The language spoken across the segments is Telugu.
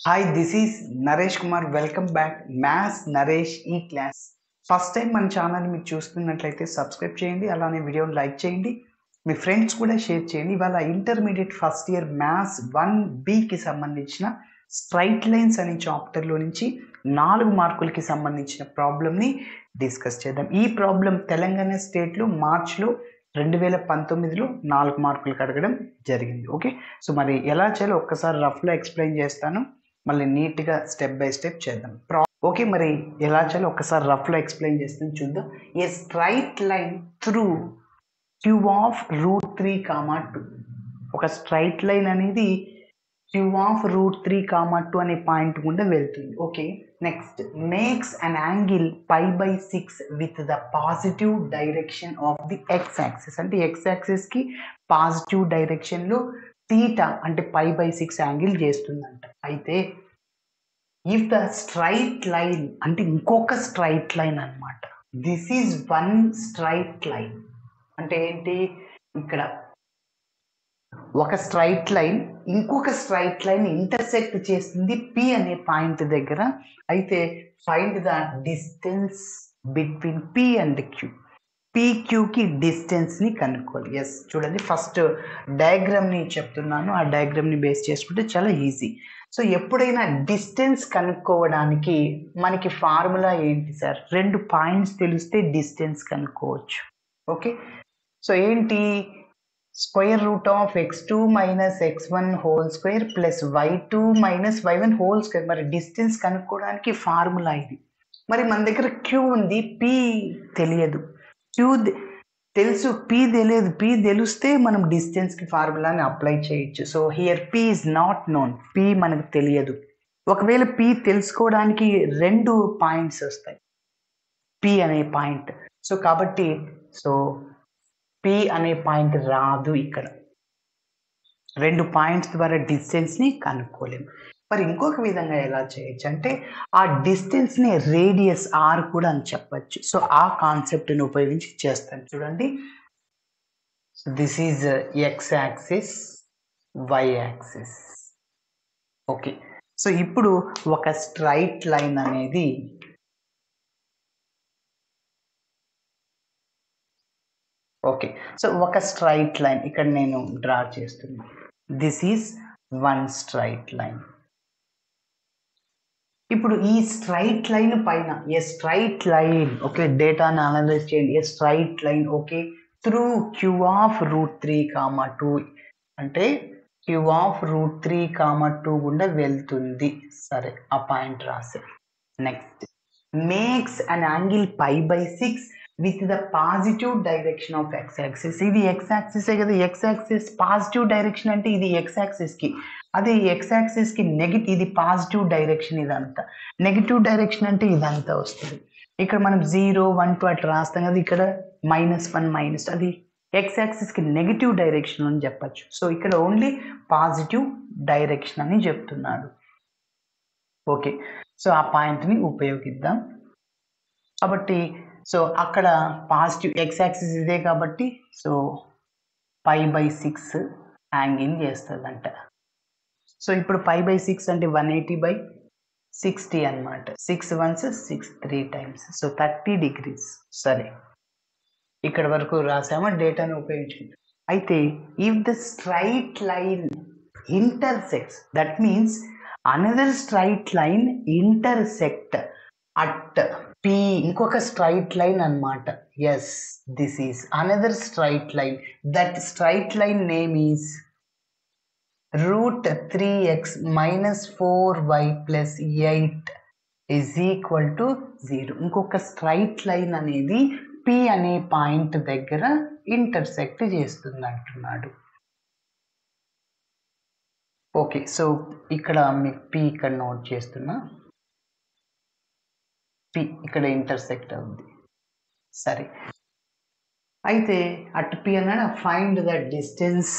Hi this is Naresh Kumar. Welcome back maths Naresh ఈ క్లాస్. ఫస్ట్ టైం మన ఛానల్ మీరు చూస్తున్నట్లయితే సబ్స్క్రైబ్ చేయండి, అలానే వీడియోని లైక్ చేయండి, మీ ఫ్రెండ్స్ కూడా షేర్ చేయండి. ఇవాళ ఇంటర్మీడియట్ ఫస్ట్ ఇయర్ మ్యాథ్స్ 1Bకి సంబంధించిన స్ట్రైట్ లైన్స్ అనే చాప్టర్లో నుంచి 4 మార్కులకి సంబంధించిన ప్రాబ్లమ్ని డిస్కస్ చేద్దాం. ఈ ప్రాబ్లం తెలంగాణ స్టేట్లో మార్చ్లో 2019లో 4 మార్కులకు అడగడం జరిగింది. ఓకే, సో మరి ఎలా చేయాలో ఒక్కసారి రఫ్లో ఎక్స్ప్లెయిన్ చేస్తాను, మళ్ళీ నీట్గా స్టెప్ బై స్టెప్ చేద్దాం. ఓకే, మరి ఎలా చేయాలో ఒక్కసారి రఫ్లో ఎక్స్ప్లెయిన్ చేస్తాను చూద్దాం. A straight line through q of √3, 2. ఒక స్ట్రైట్ లైన్ అనేది q ఆఫ్ √3, 2 అనే పాయింట్ గుండా వెళ్తుంది. Okay, next makes an angle π/6 with the positive direction of the x axis. అంటే x యాక్సిస్కి పాజిటివ్ డైరెక్షన్లో తీటా అంటే π/6 యాంగిల్ చేస్తుందంట. అయితే ఇఫ్ ద స్ట్రైట్ లైన్ అంటే ఇంకొక స్ట్రైట్ లైన్ అనమాట. This is one straight line అంటే ఏంటి, ఇక్కడ ఒక స్ట్రైట్ లైన్ ఇంకొక స్ట్రైట్ లైన్ ఇంటర్సెక్ట్ చేస్తుంది P అనే పాయింట్ దగ్గర. అయితే find the distance between P and Q. PQకి డిస్టెన్స్ని కనుక్కోవాలి. ఎస్, చూడండి ఫస్ట్ డయాగ్రామ్ని చెప్తున్నాను, ఆ డయాగ్రామ్ని బేస్ చేసుకుంటే చాలా ఈజీ. సో ఎప్పుడైనా డిస్టెన్స్ కనుక్కోవడానికి మనకి ఫార్ములా ఏంటి సార్? 2 పాయింట్స్ తెలిస్తే డిస్టెన్స్ కనుక్కోవచ్చు. ఓకే, సో ఏంటి, square root of x2 minus x1 whole square plus y2 minus y1 whole square. మరి డిస్టెన్స్ కనుక్కోవడానికి ఫార్ములా ఇది. మరి మన దగ్గర Q ఉంది, P తెలియదు. Q తెలుసు, P తెలియదు. P తెలిస్తే మనం డిస్టెన్స్కి ఫార్ములాని అప్లై చేయొచ్చు. So here P is not known, P మనకు తెలియదు. ఒకవేళ P తెలుసుకోవడానికి 2 పాయింట్స్ వస్తాయి, P అనే పాయింట్. సో కాబట్టి P అనే పాయింట్ రాదు ఇక్కడ. 2 పాయింట్స్ ద్వారా డిస్టెన్స్ని కనుక్కోలేము. మరి ఇంకొక విధంగా ఎలా చేయొచ్చు అంటే ఆ డిస్టెన్స్ని రేడియస్ R కూడా అని చెప్పచ్చు. సో ఆ కాన్సెప్ట్ని ఉపయోగించి చేస్తాను. చూడండి, this is x axis, y axis. Okay, so ఇప్పుడు ఒక స్ట్రైట్ లైన్ అనేది ఒక స్ట్రైట్ లైన్ ఇక్కడ నేను డ్రా చేస్తున్నాను. This is one straight line. ఇప్పుడు ఈ స్ట్రైట్ లైన్ పైన ఏ స్ట్రైట్ లైన్, ఓకే, డేటాను అనలైజ్ చేయండి. ఏ straight line okay through q of √3, 2 అంటే q ఆఫ్ √3, 2 గుండా వెళ్తుంది. సరే, ఆ పాయింట్ రాసే. Next makes an angle π/6 with the positive direction of x axis. ఇది x యాక్సిసే కదా, x యాక్సిస్ పాజిటివ్ డైరెక్షన్ అంటే ఇది x యాక్సిస్కి, అదే x యాక్సిస్కి నెగిటివ్, ఇది పాజిటివ్ డైరెక్షన్, ఇదంతా నెగిటివ్ డైరెక్షన్ అంటే ఇదంతా వస్తుంది. ఇక్కడ మనం 0, 1, 2 అట్లా రాస్తాం కదా, ఇక్కడ -1 అది x యాక్సిస్కి నెగిటివ్ డైరెక్షన్ అని చెప్పచ్చు. సో ఇక్కడ ఓన్లీ పాజిటివ్ డైరెక్షన్ అని చెప్తున్నాడు. ఓకే, సో ఆ పాయింట్ని ఉపయోగిద్దాం. కాబట్టి సో అక్కడ పాజిటివ్ x యాక్సిస్ ఇదే కాబట్టి సో π/6 యాంగిల్ చేస్తుందంట. సో ఇప్పుడు π/6 అంటే 180/60 అనమాట. 6 1s 6 3 times, సో 30 degrees. సరే, ఇక్కడ వరకు రాసామా డేటాను ఉపయోగించుకుంటాం. అయితే if the straight line intersects, that means another straight line intersect at P, ఇంకొక స్ట్రైట్ లైన్ అనమాట. Yes, this is another straight line. That straight line name is √3x - 4y + 8 = 0. ఇంకొక స్ట్రైట్ లైన్ అనేది P అనే పాయింట్ దగ్గర ఇంటర్సెక్ట్ చేస్తుంది అంటున్నాడు. ఓకే, సో ఇక్కడ మీకు P ఇక్కడ నోట్ చేస్తున్నా, P ఇక్కడ ఇంటర్సెక్ట్ అవుతుంది. సరే, అయితే అట్ P అన్నాడు find the distance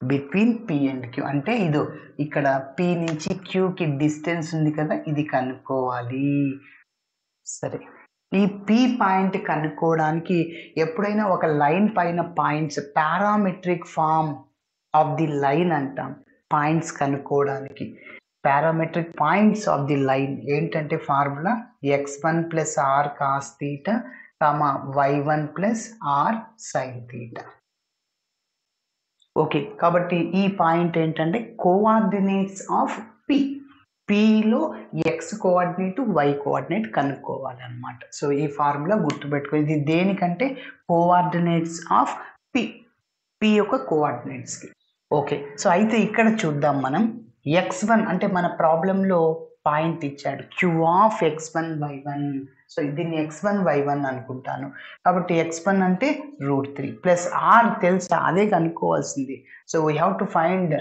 between P and Q. అంటే ఇది ఇక్కడ P నుంచి Qకి డిస్టెన్స్ ఉంది కదా, ఇది కనుక్కోవాలి. సరే, ఈ P పాయింట్ కనుక్కోవడానికి ఎప్పుడైనా ఒక లైన్ పైన points parametric form of the line అంటాం పాయింట్స్ కనుక్కోవడానికి. Parametric points of the line ఏంటంటే formula x1 plus r cos theta comma y1 plus r sine theta. Okay, కాబట్టి ఈ పాయింట్ ఏంటంటే కోఆర్డినేట్స్ ఆఫ్ పి. పిలో ఎక్స్ కోఆర్డినేట్ వై కోఆర్డినేట్ కనుక్కోవాలన్నమాట. సో ఈ ఫార్ములా గుర్తుపెట్టుకో. ఇది దేనికంటే కోఆర్డినేట్స్ ఆఫ్ పి, పి యొక్క కోఆర్డినేట్స్కి. ఓకే, సో అయితే ఇక్కడ చూద్దాం మనం. x1 అంటే మన ప్రాబ్లంలో పాయింట్ ఇచ్చాడు q of x1 y1. So దీన్ని x1 y1 అనుకుంటాను. కాబట్టి x1 అంటే √3 ప్లస్ ఆర్ తెలుసా, అదే కనుక్కోవాల్సింది. So we have to find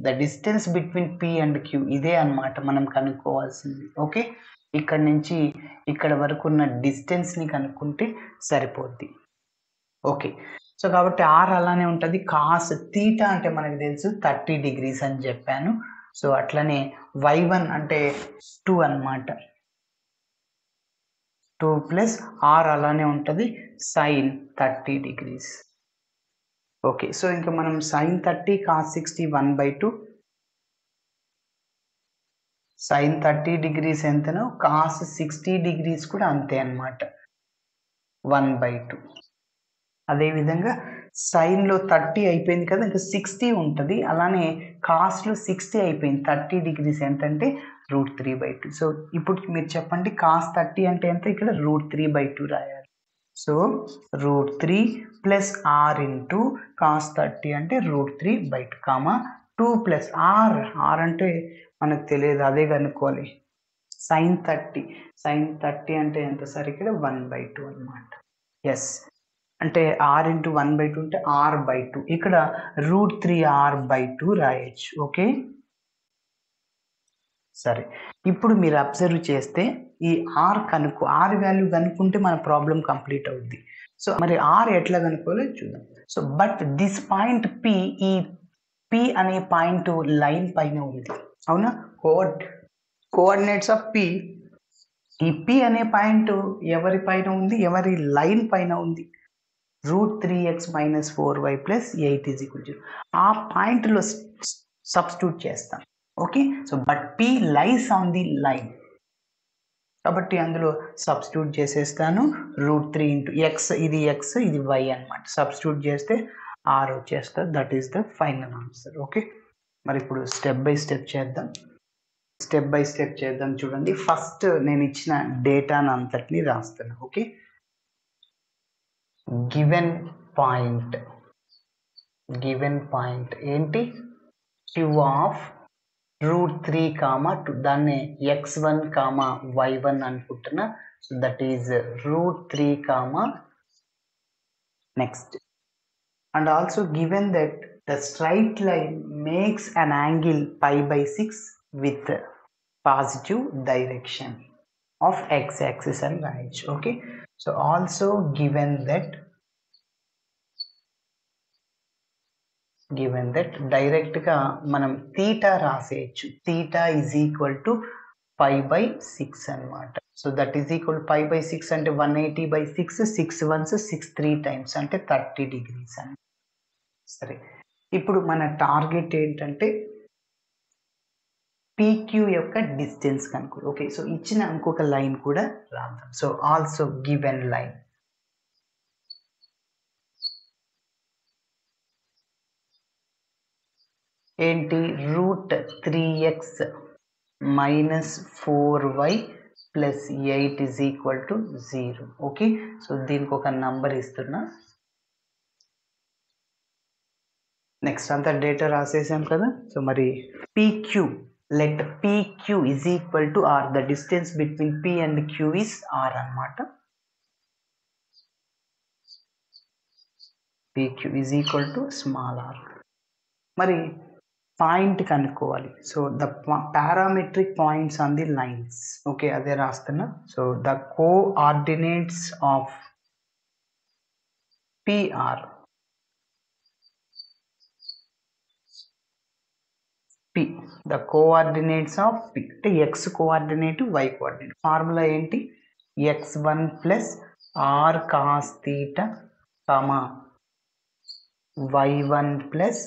the distance between p and q. ఇదే అన్నమాట మనం కనుక్కోవాల్సింది. ఓకే, ఇక్కడ నుంచి ఇక్కడ వరకు ఉన్న డిస్టెన్స్ని కనుక్కుంటే సరిపోద్ది. ఓకే, సో కాబట్టి ఆర్ అలానే ఉంటుంది. కాస్ తీటా అంటే మనకు తెలుసు 30 degrees అని చెప్పాను. సో అట్లనే y1 అంటే 2 అన్నమాట. 2 ప్లస్ ఆర్ అలానే ఉంటుంది సైన్ 30 degrees. ఓకే, సో ఇంకా మనం సైన్ 30 కాస్ 60 1/2. సైన్ 30 degrees ఎంతనో కాస్ 60 degrees కూడా అంతే అన్నమాట, 1/2. అదేవిధంగా సైన్లో 30 అయిపోయింది కదా, ఇంకా 60 ఉంటుంది. అలానే కాస్లో 60 అయిపోయింది, 30 degrees ఎంతంటే √3/2. సో ఇప్పుడు మీరు చెప్పండి కాస్ 30 అంటే ఎంత, ఇక్కడ √3/2 రాయాలి. So √3 plus R into cos 30 అంటే √3/2 కామా 2 ప్లస్ ఆర్. ఆర్ అంటే మనకు తెలియదు, అదే కనుక్కోవాలి. సైన్ 30 అంటే ఎంత సార్, ఇక్కడ 1/2 అన్నమాట. ఎస్, అంటే ఆర్ ఇంటూ 1/2 అంటే r/2. ఇక్కడ √3r/2 రాయొచ్చు. ఓకే, సరే. ఇప్పుడు మీరు అబ్జర్వ్ చేస్తే ఈ ఆర్ వాల్యూ కనుక్కుంటే మన ప్రాబ్లం కంప్లీట్ అవుద్ది. సో మరి ఆర్ ఎట్లా కనుక్కోవాలో చూద్దాం. So but this point P, ఈ పి అనే పాయింట్ లైన్ పైన ఉంది, అవునా? Coordinates of P. ఈ పి అనే పాయింట్ ఎవరి పైన ఉంది, ఎవరి లైన్ పైన ఉంది. √3x - 4y + 8 = 0. ఆ పాయింట్లో సబ్స్టిట్యూట్ చేస్తాం. Okay, so but p lies on the line, కాబట్టి అందులో సబ్స్టిట్యూట్ చేసేస్తాను. √3 × x, ఇది x ఇది y అన్నమాట. సబ్స్టిట్యూట్ చేస్తే r వచ్చేస్తుంది. That is the final answer. Okay, మరి ఇప్పుడు స్టెప్ బై స్టెప్ చేద్దాం. చూడండి, ఫస్ట్ నేను ఇచ్చిన డేటాను అంతటిని రాస్తాను. ఓకే, గివెన్ పాయింట్ ఏంటి, q ఆఫ్ √3, 2, దాన్ని x1, y1 అనుకుంటున్నా. So that is √3, next. And also given that the straight line makes an angle π/6 with positive direction of x axis అని రాయొచ్చు. Okay, so also given that డైరెక్ట్గా మనం తీటా రాసేయచ్చు. తీటా = π/6 అనమాట. సో దట్ ఈజ్ ఈక్వల్ π/6 అంటే 180/6, 6 1s 6 3 times అంటే 30 degrees అని. సరే, ఇప్పుడు మన టార్గెట్ ఏంటంటే PQ యొక్క డిస్టెన్స్ కనుక్కో. ఓకే, సో ఇచ్చిన ఇంకొక లైన్ కూడా రాద్దాం. సో ఆల్సో గివెన్ లైన్ ఏంటి, √3x - 4y + 8 = 0. ఓకే, సో దీనికి ఒక నంబర్ ఇస్తున్నా. నెక్స్ట్ అంతా డేటా రాసేసాం కదా. సో మరి PQ, let PQ = r. the distance between P and Q is r అన్నమాట. PQ = r. మరి పాయింట్ కనుక్కోవాలి. So the parametric points on the lines. Okay, అదే రాస్తున్నా. So the coordinates of PR, the coordinates of P అంటే x coordinate, y coordinate. Formula ఏంటి, x1 + r cos θ, y1 plus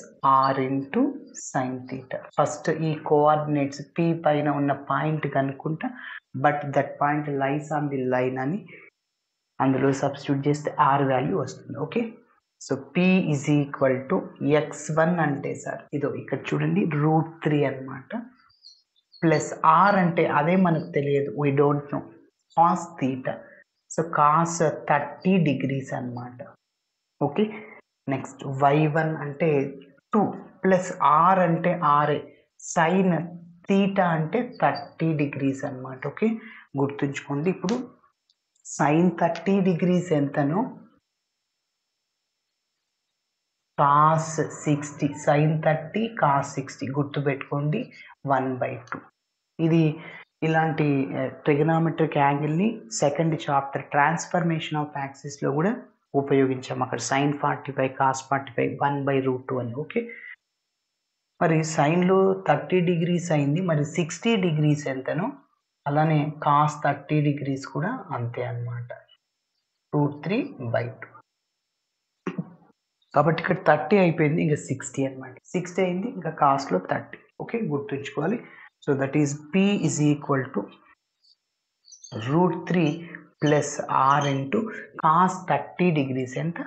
r into sine theta. First ఈ కోఆర్డినేట్స్ p పైన ఉన్న పాయింట్ కనుక్కుంటా, but that point lies on the line అని అందులో సబ్స్టిట్యూట్ చేస్తే r వాల్యూ వస్తుంది. Okay, so p is equal to x1 అంటే సార్ ఇదో ఇక్కడ చూడండి √3 అనమాట, ప్లస్ r అంటే అదే మనకు తెలియదు, we don't know, cos theta, so cos 30 degrees అనమాట. ఓకే, నెక్స్ట్ y1 అంటే 2 ప్లస్ r అంటే r, సైన్ థీటా అంటే 30 డిగ్రీస్ అనమాట. ఓకే, గుర్తుంచుకోండి. ఇప్పుడు సైన్ 30 డిగ్రీస్ ఎంతనో కాస్ 60, సైన్ 30 కాస్ 60 గుర్తుపెట్టుకోండి, 1/2. ఇది ఇలాంటి ట్రిగనామెట్రిక్ యాంగిల్ని సెకండ్ చాప్టర్ ట్రాన్స్ఫర్మేషన్ ఆఫ్ యాక్సిస్లో కూడా ఉపయోగించాం. అక్కడ సైన్ 45 కాస్ 45 1/√2 అని. ఓకే, మరి సైన్లో 30 డిగ్రీస్ అయింది, మరి 60 డిగ్రీస్ ఎంతనో అలానే కాస్ 30 డిగ్రీస్ కూడా అంతే అన్నమాట, √3/2. కాబట్టి ఇక్కడ 30 అయిపోయింది, ఇంకా 60 అనమాట, 60 అయింది, ఇంకా కాస్ట్లో 30. ఓకే, గుర్తుంచుకోవాలి. So that is p is equal to √3 plus r into cos 30 degrees ఎంత,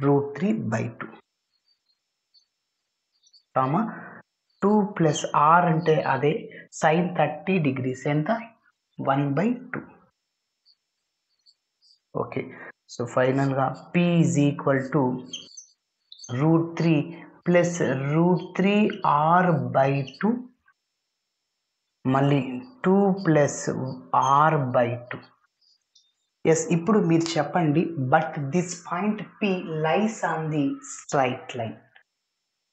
√3/2, కామా 2 ప్లస్ r అంటే అదే సైన్ 30 డిగ్రీస్ ఎంత, 1/2. ఓకే, సో ఫైనల్గా p is equal to √3 plus √3r/2 మళ్ళీ 2 ప్లస్ r/2. ఎస్, ఇప్పుడు మీరు చెప్పండి, but this point p lies on the straight line.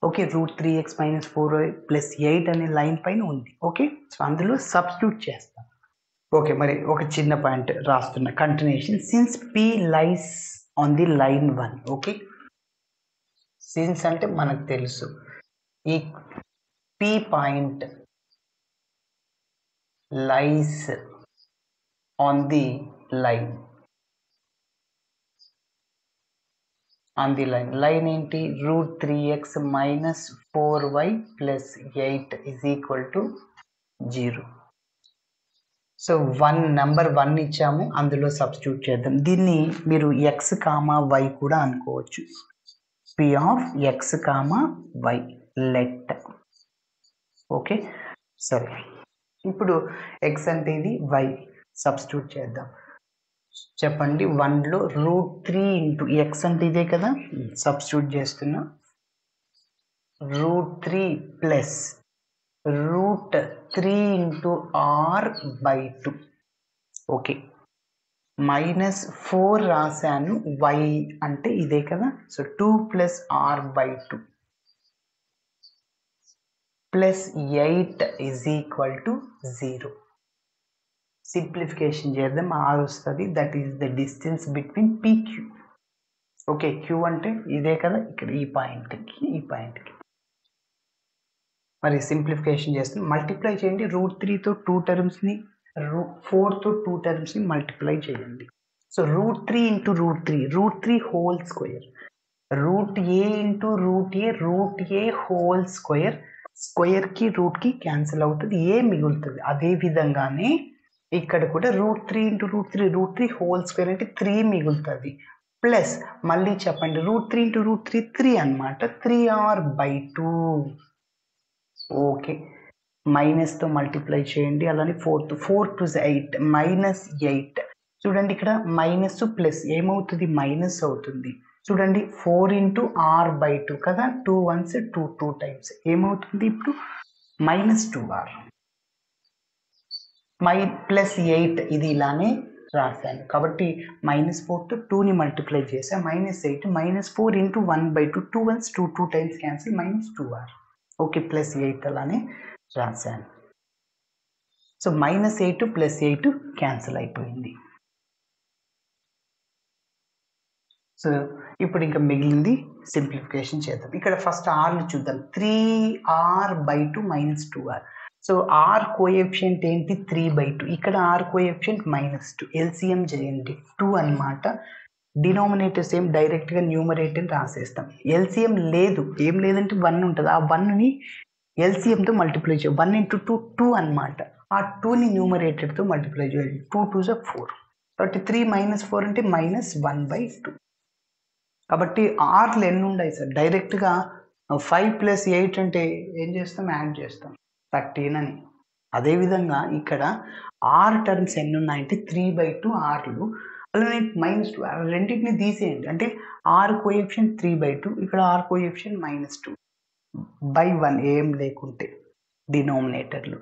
Okay, √3x - 4y plus 8 అనే లైన్ పైన ఉంది. ఓకే, సో అందులో సబ్స్టిట్యూట్ చేస్తాం. ఓకే, మరి ఒక చిన్న పాయింట్ రాస్తున్నా, continuation. Since p lies on the line 1. Okay, since అంటే మనకు తెలుసు, ఈ p point lies on the line, line ఏంటి, √3x - 4y plus 8 is equal to 0. So number 1 ఇచ్చాము, అందులో సబ్స్టిట్యూట్ చేద్దాం. దీన్ని మీరు x, y కూడా అనుకోవచ్చు, p of x, y let. Okay, సరే, ఇప్పుడు x అంటే ఇది, y సబ్స్టిట్యూట్ చేద్దాం. చెప్పండి, 1లో √3 ఇంటూ x అంటే ఇదే కదా, సబ్స్టిట్యూట్ చేస్తున్నా, √3 ప్లస్ √3 ఇంటూ r/2. ఓకే, -4 రాశాను, y అంటే ఇదే కదా, so 2 plus r/2 plus 8 is equal to 0. Simplification చేద్దాం, r వస్తుంది, that is the distance between PQ. Okay, Q అంటే ఇదే కదా, ఇక్కడ ఈ పాయింట్కి. మరి సింప్లిఫికేషన్ చేస్తాం, మల్టిప్లై చేయండి, √3తో 2 టర్మ్స్ని, 4తో 2 టర్మ్స్ని మల్టిప్లై చేయండి. So √3 into √3 whole square, √a into √a whole square, స్క్వేర్కి రూట్కి క్యాన్సిల్ అవుతుంది, ఏ మిగులుతుంది. అదే విధంగానే ఇక్కడ కూడా √3 ఇంటూ √3 హోల్ స్క్వేర్ అంటే 3 మిగులుతుంది, ప్లస్ మళ్ళీ చెప్పండి √3 ఇంటూ √3 3 అనమాట, 3r/2. ఓకే, మైనస్తో మల్టిప్లై చేయండి, అలానే 4 2 8 -8. చూడండి ఇక్కడ మైనస్ ప్లస్ ఏమవుతుంది, మైనస్ అవుతుంది. చూడండి 4 ఇంటూ r/2 కదా, 2 1s 2 టైమ్స్ ఏమవుతుంది, ఇప్పుడు -2r ప్లస్ 8, ఇది ఇలానే రాశాను కాబట్టి -4తో 2ని మల్టిప్లై చేసా, -8 -4 into 1/2, 2 1s 2 times cancel, -2r. Okay, plus 8 అలానే రాశాను. సో -8 ప్లస్ 8 క్యాన్సిల్ అయిపోయింది. సో ఇప్పుడు ఇంకా మిగిలింది సింప్లిఫికేషన్ చేద్దాం. ఇక్కడ ఫస్ట్ ఆర్ని చూద్దాం, 3r/2 -2r. So r coefficient ఏంటి, 3/2, ఇక్కడ r కోఎఫిషియంట్ -2, ఎల్సిఎం చేయండి 2 అనమాట. డినామినేటర్ సేమ్ డైరెక్ట్గా న్యూమరేటర్ రాసేస్తాం. ఎల్సిఎం లేదు, ఏం లేదంటే 1 ఉంటుంది. ఆ 1ని ఎల్సిఎంతో మల్టిప్లై చేయాలి. 1 × 2 2 అనమాట. ఆ 2ని న్యూమరేటర్తో మల్టిప్లై చేయాలి. 2 2 = 4. కాబట్టి 3 - 4 అంటే -1/2. కాబట్టి ఆర్లు ఎన్ని ఉన్నాయి సార్? డైరెక్ట్గా 5 + 8 అంటే ఏం చేస్తాం? యాడ్ చేస్తాం 13 అని. అదేవిధంగా ఇక్కడ ఆర్ టర్మ్స్ ఎన్ని ఉన్నాయంటే 3/2 ఆర్లు. అలానే -2 రెండింటిని తీసేయండి. అంటే ఆర్ కోఎఫిషియంట్ 3/2, ఇక్కడ ఆర్ కోఎఫిషియంట్ -2/1 ఏం లేకుంటే డినామినేటర్లు.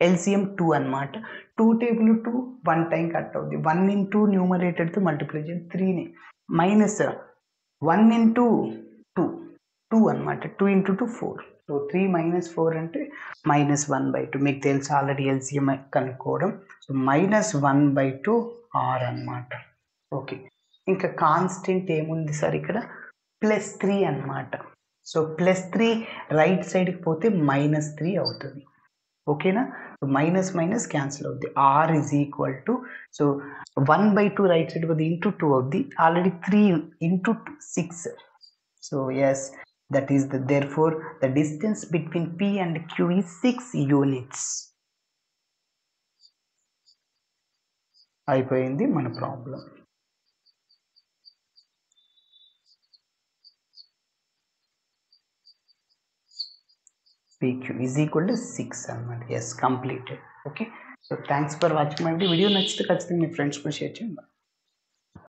ఎల్సిఎం 2 అనమాట. 2 టేబుల్ 2 1 టైం కట్ అవుద్ది. 1 × న్యూమరేటర్తో మల్టిప్లై చేయండి 3ని -1 × 2 2 అనమాట. 2 × 2 4. సో 3 - 4 అంటే -1/2. మీకు తెలుసు ఆల్రెడీ ఎల్సిఎం కనుక్కోవడం. సో -1/2 ఆర్ అనమాట. ఓకే, ఇంకా కాన్స్టెంట్ ఏముంది సార్ ఇక్కడ? +3 అనమాట. సో +3 రైట్ సైడ్కి పోతే -3 అవుతుంది. ఓకేనా? మైనస్ క్యాన్సిల్ అవుద్ది. R is equal to, so 1/2 right side పోతే × 2 అవుద్ది. Already 3 × 6. So yes, that is therefore the distance between P and Q is 6 units. అయిపోయింది మన problem. PQ is equal to 6 అన్నమాట. Yes, completed. Okay, so thanks for watching my video. నచ్చితే ఖచ్చితంగా మీ ఫ్రెండ్స్ కూడా షేర్ చేయండి.